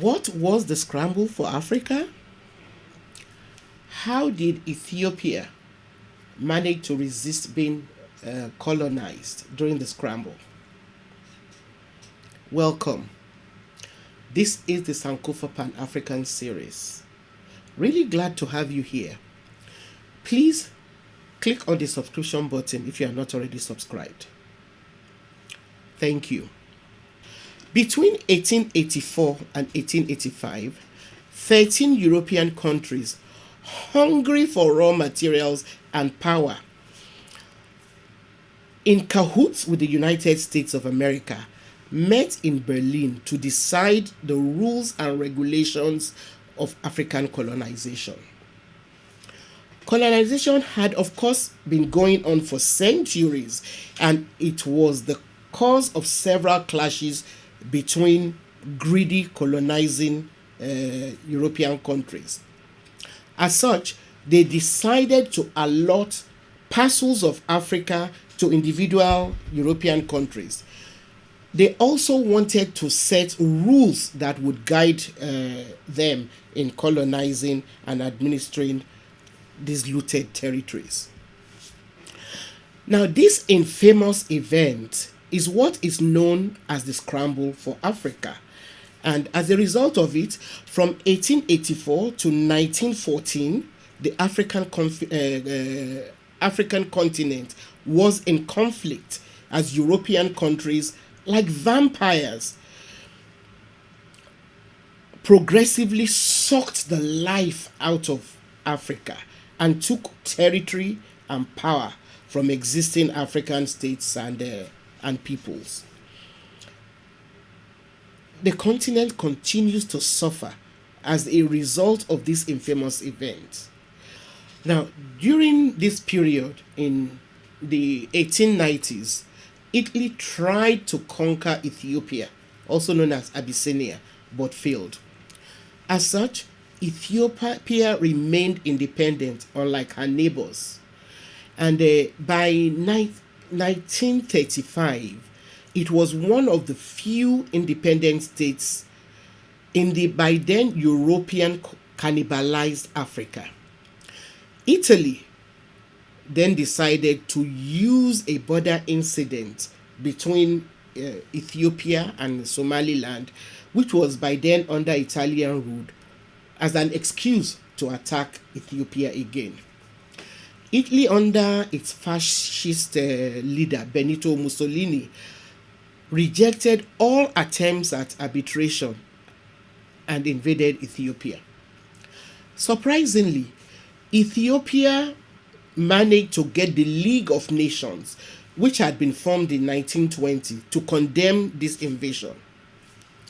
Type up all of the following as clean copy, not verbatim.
What was the scramble for Africa? How did Ethiopia manage to resist being colonized during the scramble? Welcome. This is the Sankofa Pan African series. Really glad to have you here. Please click on the subscription button if you are not already subscribed. Thank you. Between 1884 and 1885, 13 European countries, hungry for raw materials and power, in cahoots with the United States of America, met in Berlin to decide the rules and regulations of African colonization. Colonization had, of course, been going on for centuries, and it was the cause of several clashes between greedy colonizing European countries. As such, they decided to allot parcels of Africa to individual European countries. They also wanted to set rules that would guide them in colonizing and administering these looted territories. Now, this infamous event is what is known as the Scramble for Africa. And as a result of it, from 1884 to 1914, the African continent was in conflict as European countries, like vampires, progressively sucked the life out of Africa and took territory and power from existing African states and peoples. The continent continues to suffer as a result of this infamous event. Now, during this period in the 1890s, Italy tried to conquer Ethiopia, also known as Abyssinia, but failed. As such, Ethiopia remained independent, unlike her neighbors. And by 1935, it was one of the few independent states in the by then European cannibalized Africa. Italy then decided to use a border incident between Ethiopia and Somaliland, which was by then under Italian rule, as an excuse to attack Ethiopia again. Italy, under its fascist leader Benito Mussolini, rejected all attempts at arbitration and invaded Ethiopia. Surprisingly, Ethiopia managed to get the League of Nations, which had been formed in 1920, to condemn this invasion.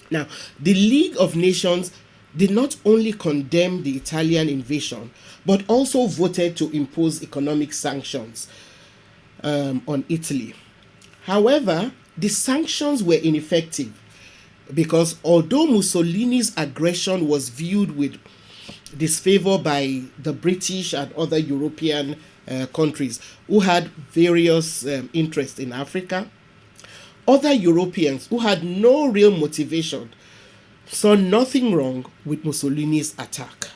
Now, the League of Nations did not only condemn the Italian invasion, but also voted to impose economic sanctions on Italy. However, the sanctions were ineffective because although Mussolini's aggression was viewed with disfavor by the British and other European countries who had various interests in Africa, other Europeans who had no real motivation saw nothing wrong with Mussolini's attack.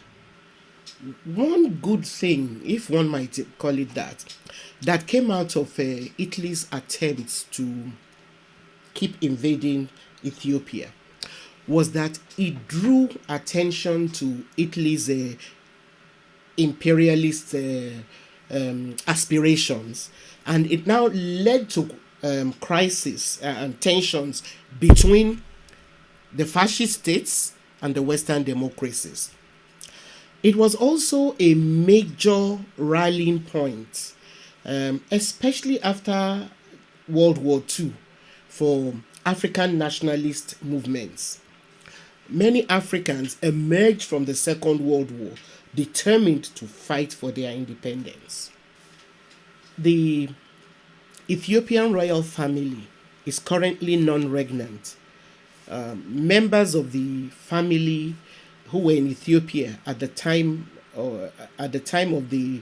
One good thing, if one might call it that came out of Italy's attempts to keep invading Ethiopia was that it drew attention to Italy's imperialist aspirations, and it now led to crisis and tensions between the fascist states and the Western democracies. It was also a major rallying point, especially after World War II, for African nationalist movements. Many Africans emerged from the Second World War determined to fight for their independence. The Ethiopian royal family is currently non-regnant. Members of the family who were in Ethiopia at the time of the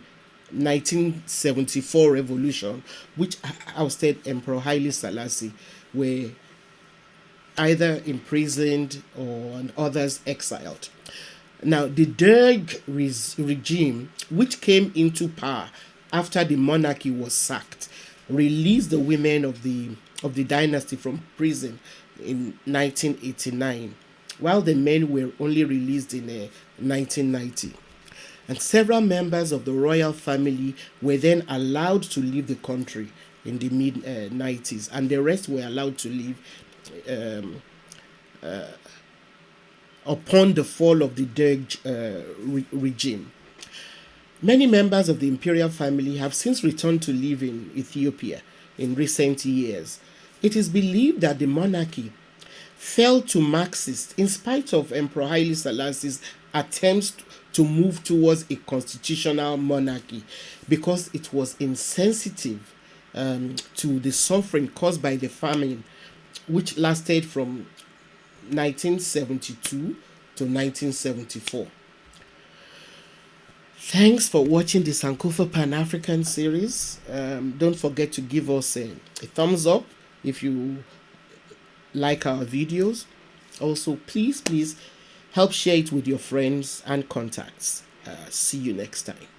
1974 revolution, which ousted Emperor Haile Selassie, were either imprisoned or and others exiled. Now, the Derg regime, which came into power after the monarchy was sacked, released the women of the dynasty from prison in 1989, while the men were only released in 1990. And several members of the royal family were then allowed to leave the country in the mid 90s, and the rest were allowed to leave upon the fall of the Derg regime. Many members of the imperial family have since returned to live in Ethiopia in recent years. It is believed that the monarchy fell to Marxists in spite of Emperor Haile Selassie's attempts to move towards a constitutional monarchy, because it was insensitive to the suffering caused by the famine, which lasted from 1972 to 1974. Thanks for watching the Sankofa Pan-African series. Don't forget to give us a thumbs up if you like our videos. Also, please help share it with your friends and contacts. See you next time.